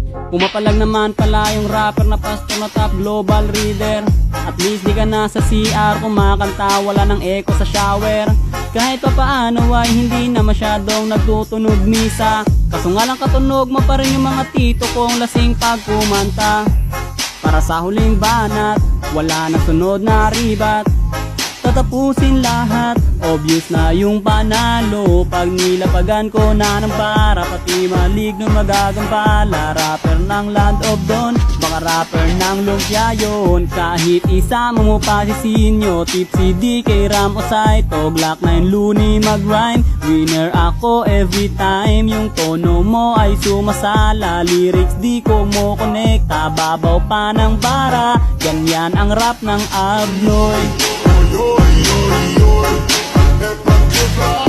Pumapalag naman pala yung rapper na pastor na top global reader. At least di ka na sa CR kumakanta, wala ng echo sa shower. Kahit pa paano ay hindi na masyadong nagtutunog misa. Kaso nga lang katunog mo pa rin yung mga tito kong lasing pag kumanta. Para sa huling banat, wala na sunod na ribat. Tatapusin lahat, obvious na yung panalo. Pag nilapagan ko na ng para, pati maligno magagambala. Rapper ng Land of Dawn, baka rapper ng lumpia yun. Kahit isama mo pa si Sinyo, Tipsy DK, Ram o Saito, Glock 9 Looney mag-rhyme. Winner ako every time, yung tono mo ay sumasala. Lyrics di ko mo konekta, babaw pa ng bara. Ganyan ang rap ng Abnoy. Yoy, yoy, yoy, yoy,